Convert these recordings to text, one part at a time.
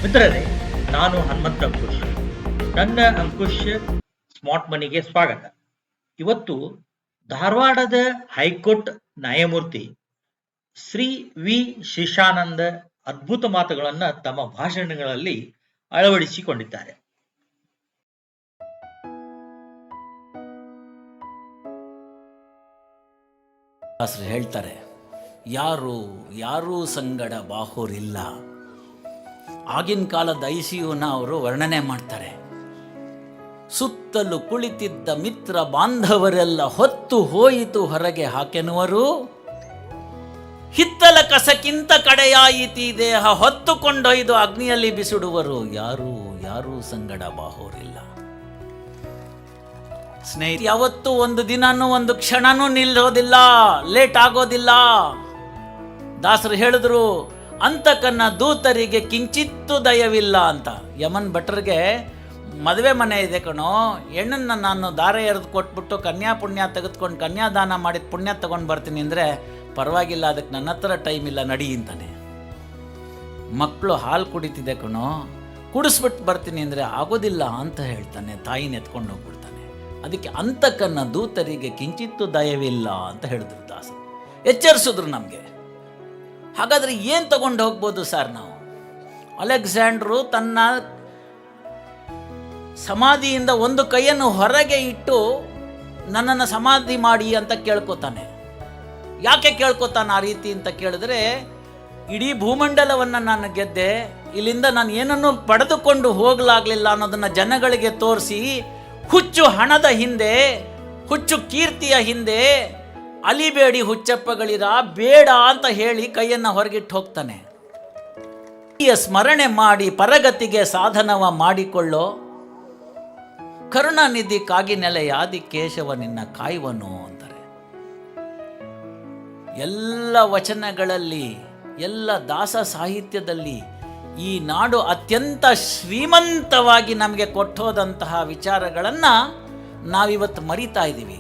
ಮಿತ್ರರೇ, ನಾನು ಹನುಮಂತ ಅಂಕುಶ್. ನನ್ನ ಅಂಕುಶ್ ಸ್ಮಾರ್ಟ್ ಮನಿಗೆ ಸ್ವಾಗತ. ಇವತ್ತು ಧಾರವಾಡದ ಹೈಕೋರ್ಟ್ ನ್ಯಾಯಮೂರ್ತಿ ಶ್ರೀ ವಿ ಶೇಷಾನಂದ ಅದ್ಭುತ ಮಾತುಗಳನ್ನು ತಮ್ಮ ಭಾಷಣಗಳಲ್ಲಿ ಅಳವಡಿಸಿಕೊಂಡಿದ್ದಾರೆ. ಹೇಳ್ತಾರೆ, ಯಾರೂ ಸಂಗಡ ಬಾಹೋರಿಲ್ಲ. ಆಗಿನ ಕಾಲದ ICUನ ಅವರು ವರ್ಣನೆ ಮಾಡ್ತಾರೆ. ಸುತ್ತಲೂ ಕುಳಿತಿದ್ದ ಮಿತ್ರ ಬಾಂಧವರೆಲ್ಲ ಹೊತ್ತು ಹೋಯಿತು ಹೊರಗೆ ಹಾಕೆನುವರು, ಹಿತ್ತಲ ಕಸಕ್ಕಿಂತ ಕಡೆಯಾಯಿತಿ ದೇಹ ಹೊತ್ತುಕೊಂಡೊಯ್ದು ಅಗ್ನಿಯಲ್ಲಿ ಬಿಸಿಡುವರು. ಯಾರೂ ಸಂಗಡ ಬಾಹೋರಿಲ್ಲ. ಸ್ನೇಹಿತ, ಯಾವತ್ತೂ ಒಂದು ದಿನನೂ ಒಂದು ಕ್ಷಣನೂ ನಿಲ್ಲೋದಿಲ್ಲ, ಲೇಟ್ ಆಗೋದಿಲ್ಲ. ದಾಸರು ಹೇಳಿದ್ರು, ಅಂತಕನ್ನ ದೂತರಿಗೆ ಕಿಂಚಿತ್ತು ದಯವಿಲ್ಲ ಅಂತ. ಯಮನ್ ಭಟ್ರಿಗೆ ಮದುವೆ ಮನೆ ಇದೆ ಕಣೋ, ಹೆಣ್ಣನ್ನು ನಾನು ದಾರ ಎರೆದು ಕೊಟ್ಬಿಟ್ಟು ಕನ್ಯಾ ಪುಣ್ಯ ತೆಗೆದುಕೊಂಡು ಕನ್ಯಾದಾನ ಮಾಡಿದ ಪುಣ್ಯ ತಗೊಂಡು ಬರ್ತೀನಿ ಅಂದರೆ, ಪರವಾಗಿಲ್ಲ, ಅದಕ್ಕೆ ನನ್ನ ಹತ್ರ ಟೈಮ್ ಇಲ್ಲ, ನಡಿ ಅಂತಾನೆ. ಮಕ್ಕಳು ಹಾಲು ಕುಡಿತಿದೆ ಕಣೋ, ಕುಡಿಸ್ಬಿಟ್ಟು ಬರ್ತೀನಿ ಅಂದರೆ ಆಗೋದಿಲ್ಲ ಅಂತ ಹೇಳ್ತಾನೆ. ತಾಯಿನ ಎತ್ಕೊಂಡು ಹೋಗ್ಬಿಡ್ತಾನೆ. ಅದಕ್ಕೆ ಅಂತಕನ್ನ ದೂತರಿಗೆ ಕಿಂಚಿತ್ತು ದಯವಿಲ್ಲ ಅಂತ ಹೇಳಿದ್ರು ದಾಸರು. ಎಚ್ಚರಿಸಿದ್ರು ನಮಗೆ. ಹಾಗಾದರೆ ಏನು ತಗೊಂಡು ಹೋಗ್ಬೋದು ಸರ್ ನಾವು? ಅಲೆಕ್ಸಾಂಡ್ರು ತನ್ನ ಸಮಾಧಿಯಿಂದ ಒಂದು ಕೈಯನ್ನು ಹೊರಗೆ ಇಟ್ಟು ನನ್ನನ್ನು ಸಮಾಧಿ ಮಾಡಿ ಅಂತ ಕೇಳ್ಕೊತಾನೆ. ಯಾಕೆ ಕೇಳ್ಕೊತಾನೆ ಆ ರೀತಿ ಅಂತ ಕೇಳಿದ್ರೆ, ಇಡೀ ಭೂಮಂಡಲವನ್ನು ನಾನು ಗೆದ್ದೆ, ಇಲ್ಲಿಂದ ನಾನು ಏನನ್ನೂ ಪಡೆದುಕೊಂಡು ಹೋಗಲಾಗಲಿಲ್ಲ ಅನ್ನೋದನ್ನು ಜನಗಳಿಗೆ ತೋರಿಸಿ, ಹುಚ್ಚು ಹಣದ ಹಿಂದೆ, ಹುಚ್ಚು ಕೀರ್ತಿಯ ಹಿಂದೆ ಅಲಿಬೇಡಿ ಹುಚ್ಚಪ್ಪಗಳಿರ, ಬೇಡ ಅಂತ ಹೇಳಿ ಕೈಯನ್ನು ಹೊರಗಿಟ್ಟು ಹೋಗ್ತಾನೆ. ಸ್ಮರಣೆ ಮಾಡಿ ಪರಗತಿಗೆ ಸಾಧನವ ಮಾಡಿಕೊಳ್ಳೋ, ಕರುಣಾನಿಧಿ ಕಾಗಿನೆಲೆಯಾದಿ ಕೇಶವ ನಿನ್ನ ಕಾಯುವನು ಅಂತಾರೆ. ಎಲ್ಲ ವಚನಗಳಲ್ಲಿ, ಎಲ್ಲ ದಾಸ ಸಾಹಿತ್ಯದಲ್ಲಿ ಈ ನಾಡು ಅತ್ಯಂತ ಶ್ರೀಮಂತವಾಗಿ ನಮಗೆ ಕೊಟ್ಟೋದಂತಹ ವಿಚಾರಗಳನ್ನು ನಾವಿವತ್ತು ಮರಿತಾ ಇದ್ದೀವಿ.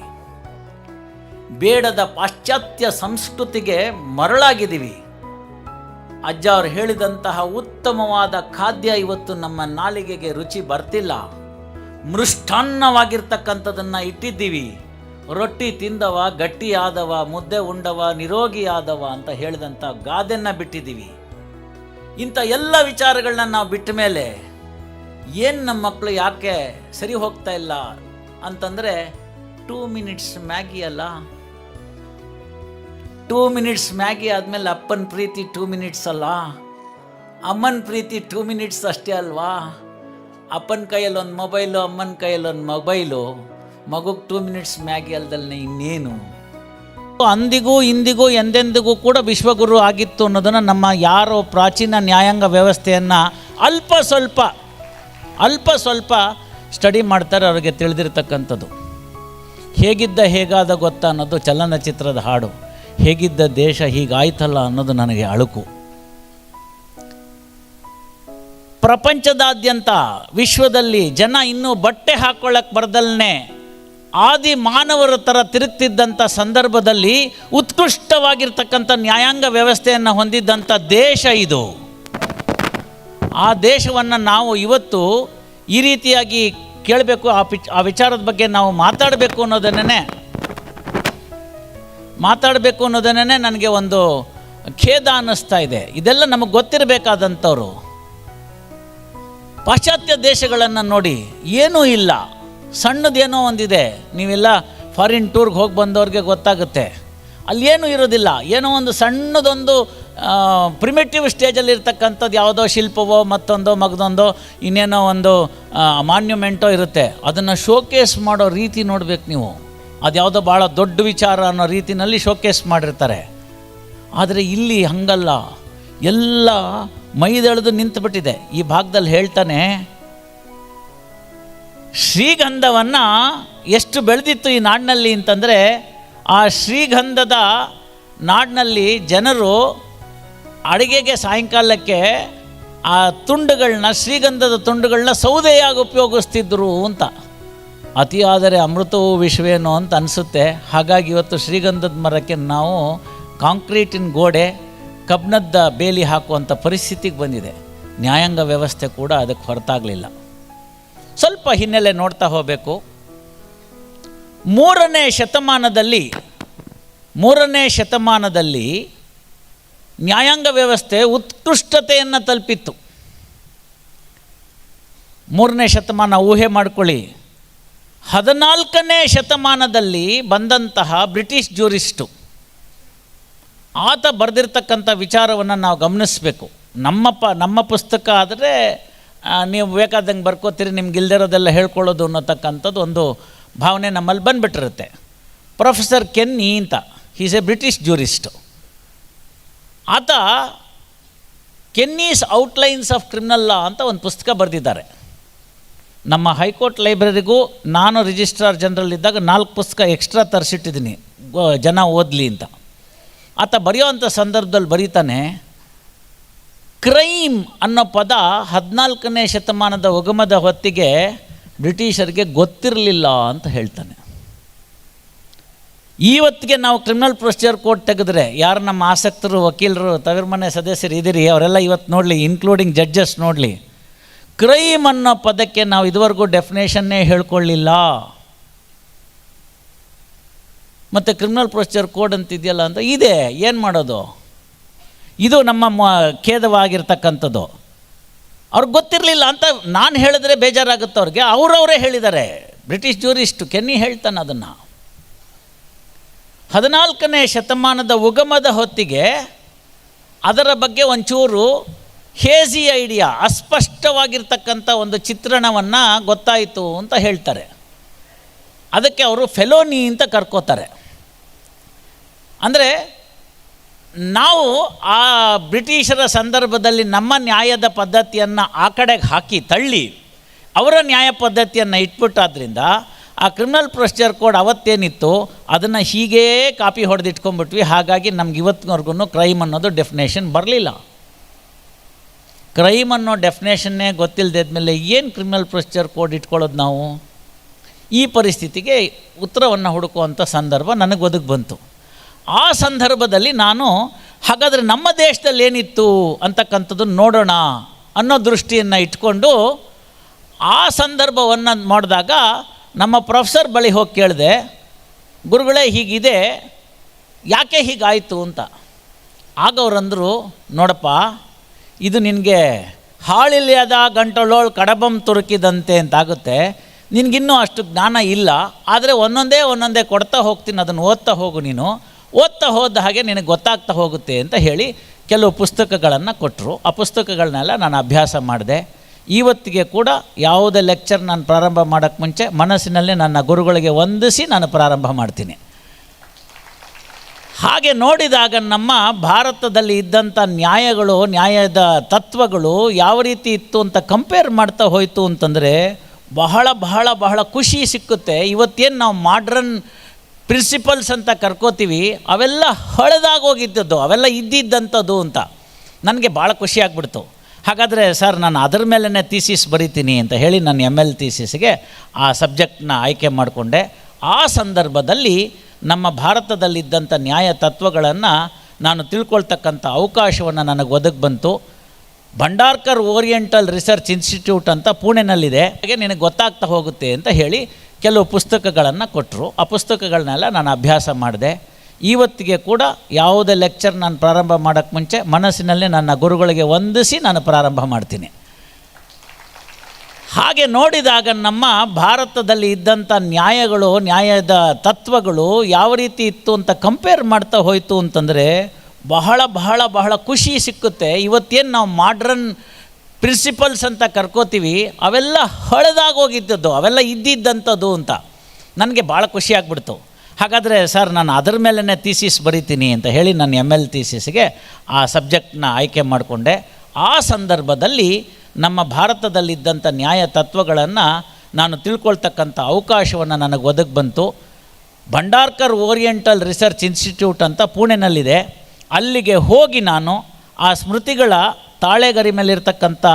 ಬೇಡದ ಪಾಶ್ಚಾತ್ಯ ಸಂಸ್ಕೃತಿಗೆ ಮರಳಾಗಿದ್ದೀವಿ. ಅಜ್ಜ ಅವರು ಹೇಳಿದಂತಹ ಉತ್ತಮವಾದ ಖಾದ್ಯ ಇವತ್ತು ನಮ್ಮ ನಾಲಿಗೆಗೆ ರುಚಿ ಬರ್ತಿಲ್ಲ. ಮೃಷ್ಟಾನ್ನವಾಗಿರ್ತಕ್ಕಂಥದ್ದನ್ನು ಇಟ್ಟಿದ್ದೀವಿ. ರೊಟ್ಟಿ ತಿಂದವ ಗಟ್ಟಿಯಾದವ, ಮುದ್ದೆ ಉಂಡವ ನಿರೋಗಿಯಾದವ ಅಂತ ಹೇಳಿದಂಥ ಗಾದೆಯನ್ನು ಬಿಟ್ಟಿದ್ದೀವಿ. ಇಂಥ ಎಲ್ಲ ವಿಚಾರಗಳನ್ನ ನಾವು ಬಿಟ್ಟ ಮೇಲೆ ಏನು ನಮ್ಮ ಮಕ್ಕಳು ಯಾಕೆ ಸರಿ ಹೋಗ್ತಾ ಇಲ್ಲ ಅಂತಂದರೆ, 2 ಮಿನಿಟ್ಸ್ ಮ್ಯಾಗಿ ಅಲ್ಲ. 2 ಮಿನಿಟ್ಸ್ ಮ್ಯಾಗಿ ಆದಮೇಲೆ ಅಪ್ಪನ ಪ್ರೀತಿ 2 ಮಿನಿಟ್ಸ್ ಅಲ್ಲ, ಅಮ್ಮನ ಪ್ರೀತಿ 2 ಮಿನಿಟ್ಸ್ ಅಷ್ಟೇ ಅಲ್ವಾ? ಅಪ್ಪನ ಕೈಯಲ್ಲೊಂದು ಮೊಬೈಲು, ಅಮ್ಮನ ಕೈಯಲ್ಲೊಂದು ಮೊಬೈಲು, ಮಗುಗೆ 2 ಮಿನಿಟ್ಸ್ ಮ್ಯಾಗಿ ಅಲ್ದಲ್ಲೇ ಇನ್ನೇನು? ಅಂದಿಗೂ ಇಂದಿಗೂ ಎಂದೆಂದಿಗೂ ಕೂಡ ವಿಶ್ವಗುರು ಆಗಿತ್ತು ಅನ್ನೋದನ್ನು ನಮ್ಮ ಯಾರೋ ಪ್ರಾಚೀನ ನ್ಯಾಯಾಂಗ ವ್ಯವಸ್ಥೆಯನ್ನು ಅಲ್ಪ ಸ್ವಲ್ಪ ಸ್ಟಡಿ ಮಾಡ್ತಾರೆ, ಅವರಿಗೆ ತಿಳಿದಿರ್ತಕ್ಕಂಥದ್ದು. ಹೇಗಿದ್ದ ಹೇಗಾದ ಗೊತ್ತಾ ಅನ್ನೋದು ಚಲನಚಿತ್ರದ ಹಾಡು. ಹೇಗಿದ್ದ ದೇಶ ಹೀಗಾಯ್ತಲ್ಲ ಅನ್ನೋದು ನನಗೆ ಅಳುಕು. ಪ್ರಪಂಚದಾದ್ಯಂತ ವಿಶ್ವದಲ್ಲಿ ಜನ ಇನ್ನೂ ಬಟ್ಟೆ ಹಾಕ್ಕೊಳ್ಳೋಕ್ಕೆ ಬರ್ದಲ್ಲೇ ಆದಿ ಮಾನವರ ಥರ ತಿರುಗ್ತಿದ್ದಂಥ ಸಂದರ್ಭದಲ್ಲಿ ಉತ್ಕೃಷ್ಟವಾಗಿರ್ತಕ್ಕಂಥ ನ್ಯಾಯಾಂಗ ವ್ಯವಸ್ಥೆಯನ್ನು ಹೊಂದಿದ್ದಂಥ ದೇಶ ಇದು. ಆ ದೇಶವನ್ನು ನಾವು ಇವತ್ತು ಈ ರೀತಿಯಾಗಿ ಕೇಳಬೇಕು, ಆ ವಿಚಾರದ ಬಗ್ಗೆ ನಾವು ಮಾತಾಡಬೇಕು ಅನ್ನೋದನ್ನೇ ನನಗೆ ಒಂದು ಖೇದ ಅನ್ನಿಸ್ತಾ ಇದೆ. ಇದೆಲ್ಲ ನಮಗೆ ಗೊತ್ತಿರಬೇಕಾದಂಥವ್ರು. ಪಾಶ್ಚಾತ್ಯ ದೇಶಗಳನ್ನು ನೋಡಿ, ಏನೂ ಇಲ್ಲ, ಸಣ್ಣದೇನೋ ಒಂದಿದೆ. ನೀವೆಲ್ಲ ಫಾರಿನ್ ಟೂರ್ಗೆ ಹೋಗಿ ಬಂದವ್ರಿಗೆ ಗೊತ್ತಾಗುತ್ತೆ. ಅಲ್ಲಿ ಏನೂ ಇರೋದಿಲ್ಲ. ಏನೋ ಒಂದು ಸಣ್ಣದೊಂದು ಪ್ರಿಮಿಟಿವ್ ಸ್ಟೇಜಲ್ಲಿ ಇರ್ತಕ್ಕಂಥದ್ದು ಯಾವುದೋ ಶಿಲ್ಪವೋ ಮತ್ತೊಂದೋ ಮಗದೊಂದೋ ಇನ್ನೇನೋ ಒಂದು ಮಾನ್ಯುಮೆಂಟೋ ಇರುತ್ತೆ. ಅದನ್ನು ಶೋಕೇಸ್ ಮಾಡೋ ರೀತಿ ನೋಡ್ಬೇಕು ನೀವು. ಅದು ಯಾವುದೋ ಭಾಳ ದೊಡ್ಡ ವಿಚಾರ ಅನ್ನೋ ರೀತಿಯಲ್ಲಿ ಶೋಕೇಸ್ ಮಾಡಿರ್ತಾರೆ. ಆದರೆ ಇಲ್ಲಿ ಹಂಗಲ್ಲ, ಎಲ್ಲ ಮೈದೆಳೆದು ನಿಂತುಬಿಟ್ಟಿದೆ. ಈ ಭಾಗದಲ್ಲಿ ಹೇಳ್ತಾನೆ, ಶ್ರೀಗಂಧವನ್ನು ಎಷ್ಟು ಬೆಳೆದಿತ್ತು ಈ ನಾಡಿನಲ್ಲಿ ಅಂತಂದರೆ, ಆ ಶ್ರೀಗಂಧದ ನಾಡಿನಲ್ಲಿ ಜನರು ಅಡುಗೆಗೆ ಸಾಯಂಕಾಲಕ್ಕೆ ಆ ತುಂಡುಗಳನ್ನ, ಶ್ರೀಗಂಧದ ತುಂಡುಗಳನ್ನ ಸೌದೆಯಾಗಿ ಉಪಯೋಗಿಸ್ತಿದ್ರು ಅಂತ. ಅತಿಯಾದರೆ ಅಮೃತವೂ ವಿಷವೇನೋ ಅಂತ ಅನಿಸುತ್ತೆ. ಹಾಗಾಗಿ ಇವತ್ತು ಶ್ರೀಗಂಧದ ಮರಕ್ಕೆ ನಾವು ಕಾಂಕ್ರೀಟಿನ ಗೋಡೆ, ಕಬ್ಬಿಣದ ಬೇಲಿ ಹಾಕುವಂಥ ಪರಿಸ್ಥಿತಿಗೆ ಬಂದಿದೆ. ನ್ಯಾಯಾಂಗ ವ್ಯವಸ್ಥೆ ಕೂಡ ಅದಕ್ಕೆ ಹೊರತಾಗಲಿಲ್ಲ. ಸ್ವಲ್ಪ ಹಿನ್ನೆಲೆ ನೋಡ್ತಾ ಹೋಗಬೇಕು. ಮೂರನೇ ಶತಮಾನದಲ್ಲಿ ನ್ಯಾಯಾಂಗ ವ್ಯವಸ್ಥೆ ಉತ್ಕೃಷ್ಟತೆಯನ್ನು ತಲುಪಿತ್ತು. 3ನೇ ಶತಮಾನ ಊಹೆ ಮಾಡಿಕೊಳ್ಳಿ. 14ನೇ ಶತಮಾನದಲ್ಲಿ ಬಂದಂತಹ ಬ್ರಿಟಿಷ್ ಜೂರಿಸ್ಟು ಆತ ಬರೆದಿರ್ತಕ್ಕಂಥ ವಿಚಾರವನ್ನು ನಾವು ಗಮನಿಸಬೇಕು. ನಮ್ಮ ಪುಸ್ತಕ ಆದರೆ ನೀವು ಬೇಕಾದಂಗೆ ಬರ್ಕೋತೀರಿ, ನಿಮ್ಗೆ ಇಲ್ದಿರೋದೆಲ್ಲ ಹೇಳ್ಕೊಳ್ಳೋದು ಅನ್ನೋತಕ್ಕಂಥದ್ದು ಒಂದು ಭಾವನೆ ನಮ್ಮಲ್ಲಿ ಬಂದುಬಿಟ್ಟಿರುತ್ತೆ. ಪ್ರೊಫೆಸರ್ ಕೆನ್ನಿ ಅಂತ, ಈಸ್ ಎ ಬ್ರಿಟಿಷ್ ಜೂರಿಸ್ಟು. ಆತ ಕೆನ್ನೀಸ್ ಔಟ್ಲೈನ್ಸ್ ಆಫ್ ಕ್ರಿಮಿನಲ್ ಲಾ ಅಂತ ಒಂದು ಪುಸ್ತಕ ಬರೆದಿದ್ದಾರೆ. ನಮ್ಮ ಹೈಕೋರ್ಟ್ ಲೈಬ್ರರಿಗೂ ನಾನು ರಿಜಿಸ್ಟ್ರಾರ್ ಜನರಲ್ ಇದ್ದಾಗ 4 ಪುಸ್ತಕ ಎಕ್ಸ್ಟ್ರಾ ತರಿಸಿಟ್ಟಿದ್ದೀನಿ ಜನ ಓದಲಿ ಅಂತ. ಆತ ಬರೆಯೋವಂಥ ಸಂದರ್ಭದಲ್ಲಿ ಬರೀತಾನೆ, ಕ್ರೈಮ್ ಅನ್ನೋ ಪದ 14ನೇ ಶತಮಾನದ ಉಗಮದ ಹೊತ್ತಿಗೆ ಬ್ರಿಟಿಷರಿಗೆ ಗೊತ್ತಿರಲಿಲ್ಲ ಅಂತ ಹೇಳ್ತಾನೆ. ಇವತ್ತಿಗೆ ನಾವು ಕ್ರಿಮಿನಲ್ ಪ್ರೊಸೀಜರ್ ಕೋಡ್ ತೆಗೆದ್ರೆ ಯಾರು ನಮ್ಮ ಆಸಕ್ತರು, ವಕೀಲರು, ತವರ್ಮನೆ ಸದಸ್ಯರು ಇದ್ದೀರಿ ಅವರೆಲ್ಲ ಇವತ್ತು ನೋಡಲಿ, ಇನ್ಕ್ಲೂಡಿಂಗ್ ಜಡ್ಜಸ್ ನೋಡಲಿ, ಕ್ರೈಮ್ ಅನ್ನೋ ಪದಕ್ಕೆ ನಾವು ಇದುವರೆಗೂ ಡೆಫಿನೇಷನ್ನೇ ಹೇಳ್ಕೊಳ್ಳಿಲ್ಲ. ಮತ್ತು ಕ್ರಿಮಿನಲ್ ಪ್ರೊಸೀಜರ್ ಕೋಡ್ ಅಂತಿದೆಯಲ್ಲ ಅಂತ ಇದೆ, ಏನು ಮಾಡೋದು? ಇದು ನಮ್ಮ ಖೇದವಾಗಿರ್ತಕ್ಕಂಥದ್ದು. ಅವ್ರಿಗೆ ಗೊತ್ತಿರಲಿಲ್ಲ ಅಂತ ನಾನು ಹೇಳಿದ್ರೆ ಬೇಜಾರಾಗುತ್ತೆ ಅವ್ರಿಗೆ. ಅವರವರೇ ಹೇಳಿದ್ದಾರೆ, ಬ್ರಿಟಿಷ್ ಜೂರಿಸ್ಟು ಕೆನ್ನಿ ಹೇಳ್ತಾನೆ ಅದನ್ನು. 14ನೇ ಶತಮಾನದ ಉಗಮದ ಹೊತ್ತಿಗೆ ಅದರ ಬಗ್ಗೆ ಒಂಚೂರು ಹೇಜಿ ಐಡಿಯಾ, ಅಸ್ಪಷ್ಟವಾಗಿರ್ತಕ್ಕಂಥ ಒಂದು ಚಿತ್ರಣವನ್ನು ಗೊತ್ತಾಯಿತು ಅಂತ ಹೇಳ್ತಾರೆ. ಅದಕ್ಕೆ ಅವರು ಫೆಲೋನಿ ಅಂತ ಕರ್ಕೋತಾರೆ. ಅಂದರೆ ನಾವು ಆ ಬ್ರಿಟಿಷರ ಸಂದರ್ಭದಲ್ಲಿ ನಮ್ಮ ನ್ಯಾಯದ ಪದ್ಧತಿಯನ್ನು ಆ ಕಡೆಗೆ ಹಾಕಿ ತಳ್ಳಿ ಅವರ ನ್ಯಾಯ ಪದ್ಧತಿಯನ್ನು ಇಟ್ಬಿಟ್ಟಾದ್ರಿಂದ ಆ ಕ್ರಿಮಿನಲ್ ಪ್ರೊಸೀಜರ್ ಕೋಡ್ ಅವತ್ತೇನಿತ್ತು ಅದನ್ನು ಹೀಗೇ ಕಾಪಿ ಹೊಡೆದಿಟ್ಕೊಂಡ್ಬಿಟ್ವಿ. ಹಾಗಾಗಿ ನಮ್ಗೆ ಇವತ್ತಿನವರೆಗೂ ಕ್ರೈಮ್ ಅನ್ನೋದು ಡೆಫಿನೇಷನ್ ಬರಲಿಲ್ಲ. ಕ್ರೈಮ್ ಅನ್ನೋ ಡೆಫಿನೇಷನ್ನೇ ಗೊತ್ತಿಲ್ಲದಿದ್ಮೇಲೆ ಏನು ಕ್ರಿಮಿನಲ್ ಪ್ರೊಸೀಜರ್ ಕೋಡ್ ಇಟ್ಕೊಳ್ಳೋದು ನಾವು? ಈ ಪರಿಸ್ಥಿತಿಗೆ ಉತ್ತರವನ್ನು ಹುಡುಕುವಂಥ ಸಂದರ್ಭ ನನಗೆ ಒದಗಿ ಬಂತು. ಆ ಸಂದರ್ಭದಲ್ಲಿ ನಾನು ಹಾಗಾದರೆ ನಮ್ಮ ದೇಶದಲ್ಲಿ ಏನಿತ್ತು ಅಂತಕ್ಕಂಥದ್ದು ನೋಡೋಣ ಅನ್ನೋ ದೃಷ್ಟಿಯನ್ನು ಇಟ್ಕೊಂಡು ಆ ಸಂದರ್ಭವನ್ನು ಮಾಡಿದಾಗ ನಮ್ಮ ಪ್ರೊಫೆಸರ್ ಬಳಿ ಹೋಗಿ ಕೇಳಿದೆ, ಗುರುಗಳೇ ಹೀಗಿದೆ, ಯಾಕೆ ಹೀಗಾಯಿತು ಅಂತ. ಆಗ ಅವರಂದರು, ನೋಡಪ್ಪ, ಇದು ನಿನಗೆ ಹಾಳಿಲ್ಯದ ಗಂಟಲೋಳು ಕಡಬಂ ತುರುಕಿದಂತೆ ಅಂತಾಗುತ್ತೆ. ನಿನಗಿನ್ನೂ ಅಷ್ಟು ಜ್ಞಾನ ಇಲ್ಲ, ಆದರೆ ಒಂದೊಂದೇ ಕೊಡ್ತಾ ಹೋಗ್ತೀನಿ, ಅದನ್ನು ಓದ್ತಾ ಹೋಗು. ನೀನು ಓದ್ತಾ ಹೋದ ಹಾಗೆ ನಿನಗೆ ಗೊತ್ತಾಗ್ತಾ ಹೋಗುತ್ತೆ ಅಂತ ಹೇಳಿ ಕೆಲವು ಪುಸ್ತಕಗಳನ್ನು ಕೊಟ್ಟರು. ಆ ಪುಸ್ತಕಗಳನ್ನೆಲ್ಲ ನಾನು ಅಭ್ಯಾಸ ಮಾಡಿದೆ. ಇವತ್ತಿಗೆ ಕೂಡ ಯಾವುದೇ ಲೆಕ್ಚರ್ ನಾನು ಪ್ರಾರಂಭ ಮಾಡೋಕ್ಕೆ ಮುಂಚೆ ಮನಸ್ಸಿನಲ್ಲಿ ನನ್ನ ಗುರುಗಳಿಗೆ ವಂದಿಸಿ ನಾನು ಪ್ರಾರಂಭ ಮಾಡ್ತೀನಿ. ಹಾಗೆ ನೋಡಿದಾಗ ನಮ್ಮ ಭಾರತದಲ್ಲಿ ಇದ್ದಂಥ ನ್ಯಾಯಗಳು, ನ್ಯಾಯದ ತತ್ವಗಳು ಯಾವ ರೀತಿ ಇತ್ತು ಅಂತ ಕಂಪೇರ್ ಮಾಡ್ತಾ ಹೋಯಿತು ಅಂತಂದರೆ ಬಹಳ ಬಹಳ ಬಹಳ ಖುಷಿ ಸಿಕ್ಕುತ್ತೆ. ಇವತ್ತೇನು ನಾವು ಮಾಡ್ರನ್ ಪ್ರಿನ್ಸಿಪಲ್ಸ್ ಅಂತ ಕರ್ಕೋತೀವಿ, ಅವೆಲ್ಲ ಹಳೆದಾಗೋಗಿದ್ದದ್ದು, ಅವೆಲ್ಲ ಇದ್ದಿದ್ದಂಥದ್ದು ಅಂತ ನನಗೆ ಭಾಳ ಖುಷಿ ಆಗ್ಬಿಡ್ತು. ಹಾಗಾದರೆ ಸರ್ ನಾನು ಅದರ ಮೇಲೇ ಥೀಸಿಸ್ ಬರಿತೀನಿ ಅಂತ ಹೇಳಿ ನಾನು ML ಥೀಸಿಸ್ಗೆ ಆ ಸಬ್ಜೆಕ್ಟ್ನ ಆಯ್ಕೆ ಮಾಡಿಕೊಂಡೆ. ಆ ಸಂದರ್ಭದಲ್ಲಿ ನಮ್ಮ ಭಾರತದಲ್ಲಿದ್ದಂಥ ನ್ಯಾಯ ತತ್ವಗಳನ್ನು ನಾನು ತಿಳ್ಕೊಳ್ತಕ್ಕಂಥ ಅವಕಾಶವನ್ನು ನನಗೆ ಒದಗಿ ಬಂತು. ಭಂಡಾರ್ಕರ್ ಓರಿಯೆಂಟಲ್ ರಿಸರ್ಚ್ ಇನ್ಸ್ಟಿಟ್ಯೂಟ್ ಅಂತ ಪುಣೆನಲ್ಲಿದೆ, ಹಾಗೆ ನಿನಗೆ ಗೊತ್ತಾಗ್ತಾ ಹೋಗುತ್ತೆ ಅಂತ ಹೇಳಿ ಕೆಲವು ಪುಸ್ತಕಗಳನ್ನು ಕೊಟ್ಟರು. ಆ ಪುಸ್ತಕಗಳನ್ನೆಲ್ಲ ನಾನು ಅಭ್ಯಾಸ ಮಾಡಿದೆ. ಇವತ್ತಿಗೆ ಕೂಡ ಯಾವುದೇ ಲೆಕ್ಚರ್ ನಾನು ಪ್ರಾರಂಭ ಮಾಡೋಕ್ಕೆ ಮುಂಚೆ ಮನಸ್ಸಿನಲ್ಲಿ ನನ್ನ ಗುರುಗಳಿಗೆ ವಂದಿಸಿ ನಾನು ಪ್ರಾರಂಭ ಮಾಡ್ತೀನಿ. ಹಾಗೆ ನೋಡಿದಾಗ ನಮ್ಮ ಭಾರತದಲ್ಲಿ ಇದ್ದಂಥ ನ್ಯಾಯಗಳು, ನ್ಯಾಯದ ತತ್ವಗಳು ಯಾವ ರೀತಿ ಇತ್ತು ಅಂತ ಕಂಪೇರ್ ಮಾಡ್ತಾ ಹೋಯಿತು ಅಂತಂದರೆ ಬಹಳ ಬಹಳ ಬಹಳ ಖುಷಿ ಸಿಕ್ಕುತ್ತೆ. ಇವತ್ತೇನು ನಾವು ಮಾಡ್ರನ್ ಪ್ರಿನ್ಸಿಪಲ್ಸ್ ಅಂತ ಕರ್ಕೋತೀವಿ, ಅವೆಲ್ಲ ಹಳೆದಾಗೋಗಿದ್ದದ್ದು, ಅವೆಲ್ಲ ಇದ್ದಿದ್ದಂಥದ್ದು ಅಂತ ನನಗೆ ಭಾಳ ಖುಷಿ ಆಗ್ಬಿಡ್ತು. ಹಾಗಾದರೆ ಸರ್ ನಾನು ಅದರ ಮೇಲೇ ಥೀಸಿಸ್ ಬರಿತೀನಿ ಅಂತ ಹೇಳಿ ನಾನು ML ಥೀಸಿಸ್ಗೆ ಆ ಸಬ್ಜೆಕ್ಟ್ನ ಆಯ್ಕೆ ಮಾಡಿಕೊಂಡೆ. ಆ ಸಂದರ್ಭದಲ್ಲಿ ನಮ್ಮ ಭಾರತದಲ್ಲಿದ್ದಂಥ ನ್ಯಾಯ ತತ್ವಗಳನ್ನು ನಾನು ತಿಳ್ಕೊಳ್ತಕ್ಕಂಥ ಅವಕಾಶವನ್ನು ನನಗೆ ಒದಗಿ ಬಂತು. ಭಂಡಾರ್ಕರ್ ಓರಿಯೆಂಟಲ್ ರಿಸರ್ಚ್ ಇನ್ಸ್ಟಿಟ್ಯೂಟ್ ಅಂತ ಪುಣೆನಲ್ಲಿದೆ. ಅಲ್ಲಿಗೆ ಹೋಗಿ ನಾನು ಆ ಸ್ಮೃತಿಗಳ ತಾಳೆಗರಿ ಮೇಲಿರ್ತಕ್ಕಂಥ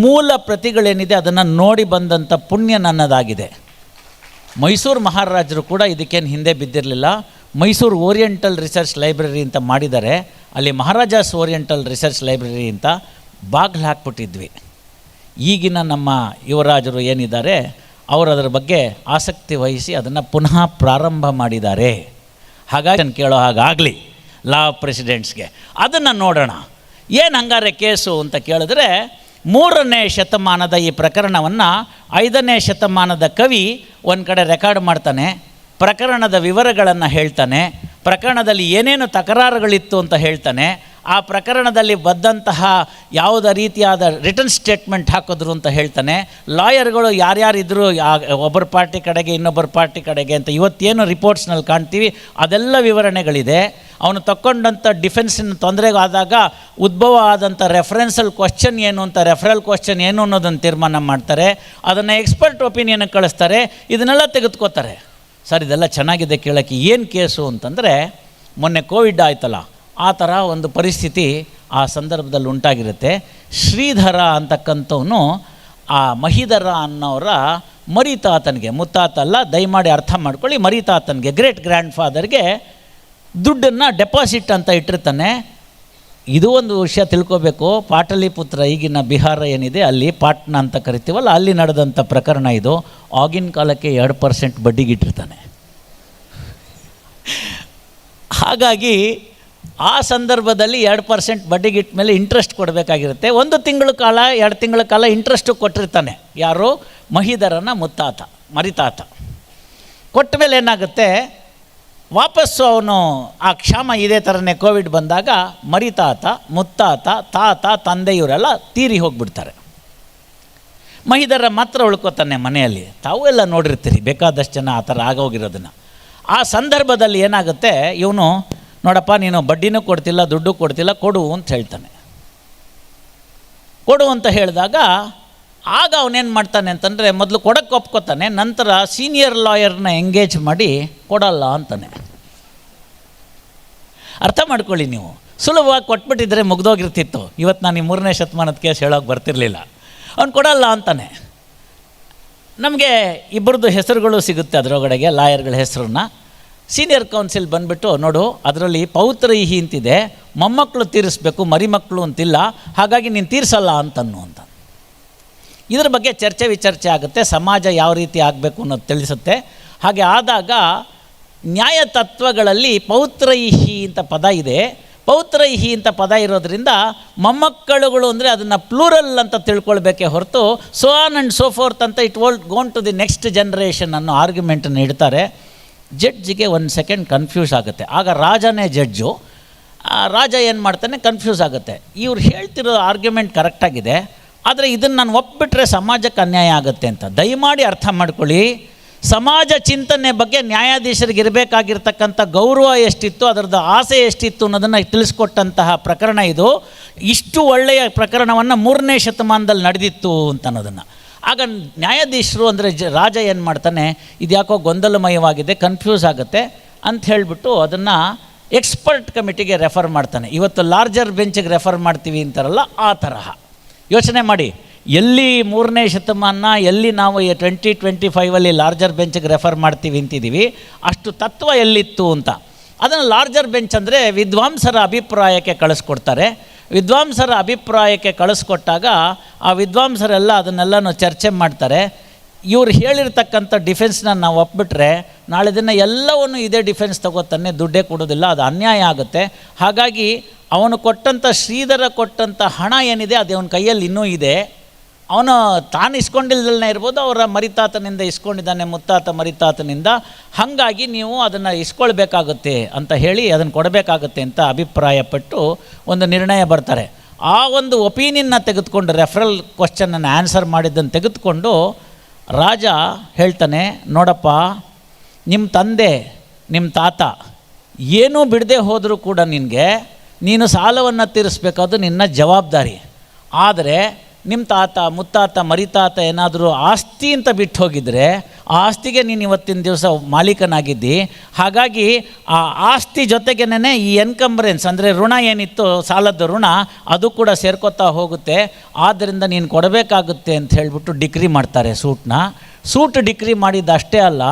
ಮೂಲ ಪ್ರತಿಗಳೇನಿದೆ ಅದನ್ನು ನೋಡಿ ಬಂದಂಥ ಪುಣ್ಯ ನನ್ನದಾಗಿದೆ. ಮೈಸೂರು ಮಹಾರಾಜರು ಕೂಡ ಇದಕ್ಕೇನು ಹಿಂದೆ ಬಿದ್ದಿರಲಿಲ್ಲ. ಮೈಸೂರು ಓರಿಯೆಂಟಲ್ ರಿಸರ್ಚ್ ಲೈಬ್ರರಿ ಅಂತ ಮಾಡಿದ್ದಾರೆ. ಅಲ್ಲಿ ಮಹಾರಾಜಾಸ್ ಓರಿಯೆಂಟಲ್ ರಿಸರ್ಚ್ ಲೈಬ್ರರಿ ಅಂತ ಬಾಗಿಲು ಹಾಕ್ಬಿಟ್ಟಿದ್ವಿ. ಈಗಿನ ನಮ್ಮ ಯುವರಾಜರು ಏನಿದ್ದಾರೆ ಅವರು ಅದರ ಬಗ್ಗೆ ಆಸಕ್ತಿ ವಹಿಸಿ ಅದನ್ನು ಪುನಃ ಪ್ರಾರಂಭ ಮಾಡಿದ್ದಾರೆ. ಹಾಗಾಗಿ ನಾನು ಕೇಳೋ ಹಾಗಾಗಲಿ ಲಾ ಆಫ್ ಪ್ರೆಸಿಡೆಂಟ್ಸ್ಗೆ ಅದನ್ನು ನೋಡೋಣ. ಏನು ಹಂಗಾರೆ ಕೇಸು ಅಂತ ಕೇಳಿದ್ರೆ, 3ನೇ ಶತಮಾನದ ಈ ಪ್ರಕರಣವನ್ನು 5ನೇ ಶತಮಾನದ ಕವಿ ಒಂದು ಕಡೆ ರೆಕಾರ್ಡ್ ಮಾಡ್ತಾನೆ, ಪ್ರಕರಣದ ವಿವರಗಳನ್ನು ಹೇಳ್ತಾನೆ, ಪ್ರಕರಣದಲ್ಲಿ ಏನೇನು ತಕರಾರುಗಳಿತ್ತು ಅಂತ ಹೇಳ್ತಾನೆ, ಆ ಪ್ರಕರಣದಲ್ಲಿ ಬಂದಂತಹ ಯಾವುದೇ ರೀತಿಯಾದ ರಿಟರ್ನ್ ಸ್ಟೇಟ್ಮೆಂಟ್ ಹಾಕಿದ್ರು ಅಂತ ಹೇಳ್ತಾನೆ, ಲಾಯರ್ಗಳು ಯಾರ್ಯಾರಿದ್ರು ಒಬ್ಬರ ಪಾರ್ಟಿ ಕಡೆಗೆ ಇನ್ನೊಬ್ಬರ ಪಾರ್ಟಿ ಕಡೆಗೆ ಅಂತ ಇವತ್ತೇನು ರಿಪೋರ್ಟ್ಸ್ನಲ್ಲಿ ಕಾಣ್ತೀವಿ ಅದೆಲ್ಲ ವಿವರಣೆಗಳಿದೆ. ಅವನು ತಗೊಂಡಂಥ ಡಿಫೆನ್ಸಿನ ತೊಂದರೆಗಾದಾಗ ಉದ್ಭವ ಆದಂಥ ರೆಫರೆನ್ಸಲ್ ಕ್ವಶ್ಚನ್ ಏನು ಅಂತ, ರೆಫರಲ್ ಕ್ವಶ್ಚನ್ ಏನು ಅನ್ನೋದನ್ನು ತೀರ್ಮಾನ ಮಾಡ್ತಾರೆ, ಅದನ್ನು ಎಕ್ಸ್ಪರ್ಟ್ ಒಪಿನಿಯನ್ಗೆ ಕಳಿಸ್ತಾರೆ, ಇದನ್ನೆಲ್ಲ ತೆಗೆದುಕೋತಾರೆ. ಸರ್ ಇದೆಲ್ಲ ಚೆನ್ನಾಗಿದೆ ಕೇಳೋಕ್ಕೆ, ಏನು ಕೇಸು ಅಂತಂದರೆ ಮೊನ್ನೆ ಕೋವಿಡ್ ಆಯ್ತಲ್ಲ ಆ ಥರ ಒಂದು ಪರಿಸ್ಥಿತಿ ಆ ಸಂದರ್ಭದಲ್ಲಿ ಉಂಟಾಗಿರುತ್ತೆ. ಶ್ರೀಧರ ಅಂತಕ್ಕಂಥವನು ಆ ಮಹಿಧರ ಅನ್ನೋರ ಮರಿತಾತನಿಗೆ, ಮುತ್ತಾತ ಅಲ್ಲ ದಯಮಾಡಿ ಅರ್ಥ ಮಾಡ್ಕೊಳ್ಳಿ, ಮರಿತಾತನಿಗೆ ಗ್ರೇಟ್ ಗ್ರ್ಯಾಂಡ್ ಫಾದರ್ಗೆ ದುಡ್ಡನ್ನು ಡೆಪಾಸಿಟ್ ಅಂತ ಇಟ್ಟಿರ್ತಾನೆ. ಇದು ಒಂದು ವಿಷಯ ತಿಳ್ಕೋಬೇಕು. ಪಾಟಲಿಪುತ್ರ ಈಗಿನ ಬಿಹಾರ ಏನಿದೆ ಅಲ್ಲಿ ಪಾಟ್ನಾ ಅಂತ ಕರಿತೀವಲ್ಲ, ಅಲ್ಲಿ ನಡೆದಂಥ ಪ್ರಕರಣ ಇದು. ಆಗಿನ ಕಾಲಕ್ಕೆ 2% ಬಡ್ಡಿಗೆ ಇಟ್ಟಿರ್ತಾನೆ. ಹಾಗಾಗಿ ಆ ಸಂದರ್ಭದಲ್ಲಿ 2% ಬಡ್ಡಿಗೆ ಇಟ್ಟ ಮೇಲೆ ಇಂಟ್ರೆಸ್ಟ್ ಕೊಡಬೇಕಾಗಿರುತ್ತೆ. 1 ತಿಂಗಳ ಕಾಲ 2 ತಿಂಗಳ ಕಾಲ ಇಂಟ್ರೆಸ್ಟು ಕೊಟ್ಟಿರ್ತಾನೆ. ಯಾರು? ಮಹಿಧರನ ಮುತ್ತಾತ, ಮರಿತಾತ. ಕೊಟ್ಟ ಮೇಲೆ ಏನಾಗುತ್ತೆ, ವಾಪಸ್ಸು ಅವನು ಆ ಕ್ಷಾಮ ಇದೇ ಥರನೇ ಕೋವಿಡ್ ಬಂದಾಗ ಮರಿತಾತ, ಮುತ್ತಾತ, ತಾತ, ತಂದೆ ಇವರೆಲ್ಲ ತೀರಿ ಹೋಗಿಬಿಡ್ತಾರೆ. ಮಹಿಧರ ಮಾತ್ರ ಉಳ್ಕೋತಾನೆ ಮನೆಯಲ್ಲಿ. ತಾವು ಎಲ್ಲ ನೋಡಿರ್ತೀರಿ ಬೇಕಾದಷ್ಟು ಜನ ಆ ಥರ ಆಗೋಗಿರೋದನ್ನು. ಆ ಸಂದರ್ಭದಲ್ಲಿ ಏನಾಗುತ್ತೆ, ಇವನು ನೋಡಪ್ಪ ನೀನು ಬಡ್ಡಿನೂ ಕೊಡ್ತಿಲ್ಲ ದುಡ್ಡು ಕೊಡ್ತಿಲ್ಲ, ಕೊಡು ಅಂತ ಹೇಳ್ತಾನೆ. ಕೊಡು ಅಂತ ಹೇಳಿದಾಗ ಆಗ ಅವನೇನು ಮಾಡ್ತಾನೆ ಅಂತಂದರೆ, ಮೊದಲು ಕೊಡೋಕ್ಕೆ ಒಪ್ಕೋತಾನೆ, ನಂತರ ಸೀನಿಯರ್ ಲಾಯರ್ನ ಎಂಗೇಜ್ ಮಾಡಿ ಕೊಡಲ್ಲ ಅಂತಾನೆ. ಅರ್ಥ ಮಾಡ್ಕೊಳ್ಳಿ ನೀವು, ಸುಲಭವಾಗಿ ಕೊಟ್ಬಿಟ್ಟಿದ್ರೆ ಮುಗ್ದೋಗಿರ್ತಿತ್ತು. ಇವತ್ತು ನಾನು ಈ 3ನೇ ಶತಮಾನದ ಕೇಸ್ ಹೇಳೋಕೆ ಬರ್ತಿರಲಿಲ್ಲ. ಅವ್ನು ಕೊಡಲ್ಲ ಅಂತಾನೆ. ನಮಗೆ ಇಬ್ಬರದ್ದು ಹೆಸರುಗಳು ಸಿಗುತ್ತೆ ಅದರೊಳಗಡೆಗೆ, ಲಾಯರ್ಗಳ ಹೆಸರನ್ನ. ಸೀನಿಯರ್ ಕೌನ್ಸಿಲ್ ಬಂದುಬಿಟ್ಟು, ನೋಡು ಅದರಲ್ಲಿ ಪೌತ್ರೈಹಿ ಅಂತಿದೆ, ಮೊಮ್ಮಕ್ಕಳು ತೀರಿಸ್ಬೇಕು ಮರಿಮಕ್ಕಳು ಅಂತಿಲ್ಲ, ಹಾಗಾಗಿ ನೀನು ತೀರಿಸಲ್ಲ ಅಂತನ್ನು ಅಂತ. ಇದರ ಬಗ್ಗೆ ಚರ್ಚೆ ವಿಚರ್ಚೆ ಆಗುತ್ತೆ, ಸಮಾಜ ಯಾವ ರೀತಿ ಆಗಬೇಕು ಅನ್ನೋದು ತಿಳಿಸುತ್ತೆ. ಹಾಗೆ ಆದಾಗ ನ್ಯಾಯ ತತ್ವಗಳಲ್ಲಿ ಪೌತ್ರೈಹಿ ಅಂತ ಪದ ಇದೆ. ಪೌತ್ರೈಹಿ ಅಂತ ಪದ ಇರೋದ್ರಿಂದ ಮೊಮ್ಮಕ್ಕಳುಗಳು ಅಂದರೆ ಅದನ್ನು ಪ್ಲೂರಲ್ ಅಂತ ತಿಳ್ಕೊಳ್ಬೇಕೇ ಹೊರತು so on and so forth ಅಂತ it would gone to the next generation ಅನ್ನೋ ಆರ್ಗ್ಯುಮೆಂಟನ್ನು ಇಡ್ತಾರೆ. ಜಡ್ಜಿಗೆ 1 ಸೆಕೆಂಡ್ ಕನ್ಫ್ಯೂಸ್ ಆಗುತ್ತೆ. ಆಗ ರಾಜನೇ ಜಡ್ಜು. ರಾಜ ಏನು ಮಾಡ್ತಾನೆ, ಕನ್ಫ್ಯೂಸ್ ಆಗುತ್ತೆ. ಇವ್ರು ಹೇಳ್ತಿರೋ ಆರ್ಗ್ಯುಮೆಂಟ್ ಕರೆಕ್ಟಾಗಿದೆ, ಆದರೆ ಇದನ್ನು ನಾನು ಒಪ್ಪಿಬಿಟ್ರೆ ಸಮಾಜಕ್ಕೆ ಅನ್ಯಾಯ ಆಗುತ್ತೆ ಅಂತ. ದಯಮಾಡಿ ಅರ್ಥ ಮಾಡ್ಕೊಳ್ಳಿ, ಸಮಾಜ ಚಿಂತನೆ ಬಗ್ಗೆ ನ್ಯಾಯಾಧೀಶರಿಗೆ ಇರಬೇಕಾಗಿರ್ತಕ್ಕಂಥ ಗೌರವ ಎಷ್ಟಿತ್ತು, ಅದರದ್ದು ಆಸೆ ಎಷ್ಟಿತ್ತು ಅನ್ನೋದನ್ನು ತಿಳಿಸ್ಕೊಟ್ಟಂತಹ ಪ್ರಕರಣ ಇದು. ಇಷ್ಟು ಒಳ್ಳೆಯ ಪ್ರಕರಣವನ್ನು 3ನೇ ಶತಮಾನದಲ್ಲಿ ನಡೆದಿತ್ತು ಅಂತ ಅನ್ನೋದನ್ನು. ಆಗ ನ್ಯಾಯಾಧೀಶರು ಅಂದರೆ ರಾಜ ಏನು ಮಾಡ್ತಾನೆ, ಇದು ಯಾಕೋ ಗೊಂದಲಮಯವಾಗಿದೆ, ಕನ್ಫ್ಯೂಸ್ ಆಗುತ್ತೆ ಅಂತ ಹೇಳಿಬಿಟ್ಟು ಅದನ್ನು ಎಕ್ಸ್ಪರ್ಟ್ ಕಮಿಟಿಗೆ ರೆಫರ್ ಮಾಡ್ತಾನೆ. ಇವತ್ತು ಲಾರ್ಜರ್ ಬೆಂಚಿಗೆ ರೆಫರ್ ಮಾಡ್ತೀವಿ ಅಂತಾರಲ್ಲ ಆ ತರಹ ಯೋಚನೆ ಮಾಡಿ. ಎಲ್ಲಿ 3ನೇ ಶತಮಾನ, ಎಲ್ಲಿ ನಾವು 2025 ಲಾರ್ಜರ್ ಬೆಂಚಿಗೆ ರೆಫರ್ ಮಾಡ್ತೀವಿ ಅಂತಿದ್ದೀವಿ, ಅಷ್ಟು ತತ್ವ ಎಲ್ಲಿತ್ತು ಅಂತ. ಅದನ್ನು ಲಾರ್ಜರ್ ಬೆಂಚ್ ಅಂದರೆ ವಿದ್ವಾಂಸರ ಅಭಿಪ್ರಾಯಕ್ಕೆ ಕಳಿಸ್ಕೊಡ್ತಾರೆ. ವಿದ್ವಾಂಸರ ಅಭಿಪ್ರಾಯಕ್ಕೆ ಕಳಿಸ್ಕೊಟ್ಟಾಗ ಆ ವಿದ್ವಾಂಸರೆಲ್ಲ ಅದನ್ನೆಲ್ಲನೂ ಚರ್ಚೆ ಮಾಡ್ತಾರೆ. ಇವ್ರು ಹೇಳಿರ್ತಕ್ಕಂಥ ಡಿಫೆನ್ಸ್ನ ನಾವು ಒಪ್ಬಿಟ್ರೆ ನಾಳೆ ದಿನ ಎಲ್ಲವನ್ನು ಇದೇ ಡಿಫೆನ್ಸ್ ತಗೋತಾನೆ, ದುಡ್ಡೇ ಕೊಡೋದಿಲ್ಲ, ಅದು ಅನ್ಯಾಯ ಆಗುತ್ತೆ. ಹಾಗಾಗಿ ಅವನು ಕೊಟ್ಟಂಥ ಶ್ರೀಧರ ಕೊಟ್ಟಂಥ ಹಣ ಏನಿದೆ ಅದು ಅವನ ಕೈಯಲ್ಲಿ ಇನ್ನೂ ಇದೆ. ಅವನು ತಾನು ಇಸ್ಕೊಂಡಿಲ್ದಲ್ಲೇ ಇರ್ಬೋದು, ಅವರ ಮರಿತಾತನಿಂದ ಇಸ್ಕೊಂಡಿದ್ದಾನೆ, ಮುತ್ತಾತ ಮರಿತಾತನಿಂದ. ಹಾಗಾಗಿ ನೀವು ಅದನ್ನು ಇಸ್ಕೊಳ್ಬೇಕಾಗುತ್ತೆ ಅಂತ ಹೇಳಿ ಅದನ್ನು ಕೊಡಬೇಕಾಗುತ್ತೆ ಅಂತ ಅಭಿಪ್ರಾಯಪಟ್ಟು ಒಂದು ನಿರ್ಣಯ ಬರ್ತಾರೆ. ಆ ಒಂದು ಒಪಿನಿಯನ್ನ ತೆಗೆದುಕೊಂಡು, ರೆಫರಲ್ ಕ್ವಶನನ್ನು ಆನ್ಸರ್ ಮಾಡಿದ್ದನ್ನು ತೆಗೆದುಕೊಂಡು ರಾಜ ಹೇಳ್ತಾನೆ, ನೋಡಪ್ಪ ನಿಮ್ಮ ತಂದೆ ನಿಮ್ಮ ತಾತ ಏನೂ ಬಿಡದೆ ಹೋದರೂ ಕೂಡ ನೀನು ಸಾಲವನ್ನು ತೀರಿಸ್ಬೇಕಾದ್ದು ನಿನ್ನ ಜವಾಬ್ದಾರಿ. ಆದರೆ ನಿಮ್ಮ ತಾತ ಮುತ್ತಾತ ಮರಿತಾತ ಏನಾದರೂ ಆಸ್ತಿ ಅಂತ ಬಿಟ್ಟು ಹೋಗಿದ್ರೆ ಆ ಆಸ್ತಿಗೆ ನೀನು ಇವತ್ತಿನ ದಿವಸ ಮಾಲೀಕನಾಗಿದ್ದಿ. ಹಾಗಾಗಿ ಆ ಆಸ್ತಿ ಜೊತೆಗೇನೆ ಈ ಎನ್ಕಂಬರೆನ್ಸ್ ಅಂದರೆ ಋಣ ಏನಿತ್ತು, ಸಾಲದ ಋಣ, ಅದು ಕೂಡ ಸೇರ್ಕೋತಾ ಹೋಗುತ್ತೆ. ಆದ್ದರಿಂದ ನೀನು ಕೊಡಬೇಕಾಗುತ್ತೆ ಅಂತ ಹೇಳಿಬಿಟ್ಟು ಡಿಕ್ರಿ ಮಾಡ್ತಾರೆ ಸೂಟ್ ಡಿಕ್ರಿ ಮಾಡಿದ್ದು ಅಷ್ಟೇ ಅಲ್ಲ,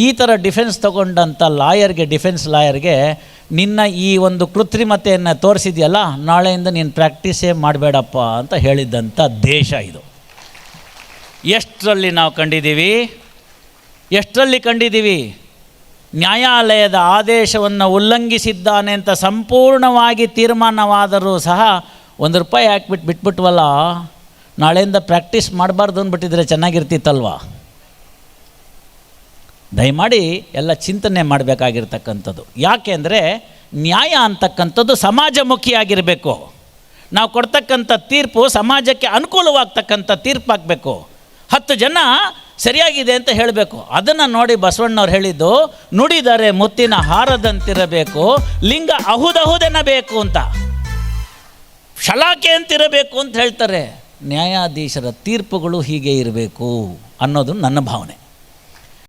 ಈ ಥರ ಡಿಫೆನ್ಸ್ ತೊಗೊಂಡಂಥ ಲಾಯರ್ಗೆ, ಡಿಫೆನ್ಸ್ ಲಾಯರ್ಗೆ ನಿನ್ನ ಈ ಒಂದು ಕೃತ್ರಿಮತೆಯನ್ನು ತೋರಿಸಿದೆಯಲ್ಲ, ನಾಳೆಯಿಂದ ನೀನು ಪ್ರಾಕ್ಟೀಸೇ ಮಾಡಬೇಡಪ್ಪ ಅಂತ ಹೇಳಿದ್ದಂಥ ದೇಶ ಇದು. ಎಷ್ಟರಲ್ಲಿ ನಾವು ಕಂಡಿದ್ದೀವಿ? ನ್ಯಾಯಾಲಯದ ಆದೇಶವನ್ನು ಉಲ್ಲಂಘಿಸಿದ್ದಾನೆ ಅಂತ ಸಂಪೂರ್ಣವಾಗಿ ತೀರ್ಮಾನವಾದರೂ ಸಹ ₹1 ಹಾಕ್ಬಿಟ್ಟು ಬಿಟ್ಬಿಟ್ವಲ್ಲ, ನಾಳೆಯಿಂದ ಪ್ರಾಕ್ಟೀಸ್ ಮಾಡಬಾರ್ದು ಅಂದ್ಬಿಟ್ಟಿದ್ರೆ ಚೆನ್ನಾಗಿರ್ತಿತ್ತಲ್ವ? ದಯಮಾಡಿ ಎಲ್ಲ ಚಿಂತನೆ ಮಾಡಬೇಕಾಗಿರ್ತಕ್ಕಂಥದ್ದು. ಯಾಕೆಂದರೆ ನ್ಯಾಯ ಅಂತಕ್ಕಂಥದ್ದು ಸಮಾಜಮುಖಿಯಾಗಿರಬೇಕು. ನಾವು ಕೊಡ್ತಕ್ಕಂಥ ತೀರ್ಪು ಸಮಾಜಕ್ಕೆ ಅನುಕೂಲವಾಗ್ತಕ್ಕಂಥ ತೀರ್ಪಾಗಬೇಕು. 10 ಜನ ಸರಿಯಾಗಿದೆ ಅಂತ ಹೇಳಬೇಕು. ಅದನ್ನು ನೋಡಿ ಬಸವಣ್ಣವ್ರು ಹೇಳಿದ್ದು, ನುಡಿದರೆ ಮುತ್ತಿನ ಹಾರದಂತಿರಬೇಕು, ಲಿಂಗ ಅಹುದಹುದೆನ್ನಬೇಕು ಅಂತ, ಶಲಾಕೆ ಅಂತಿರಬೇಕು ಅಂತ ಹೇಳ್ತಾರೆ. ನ್ಯಾಯಾಧೀಶರ ತೀರ್ಪುಗಳು ಹೀಗೆ ಇರಬೇಕು ಅನ್ನೋದು ನನ್ನ ಭಾವನೆ.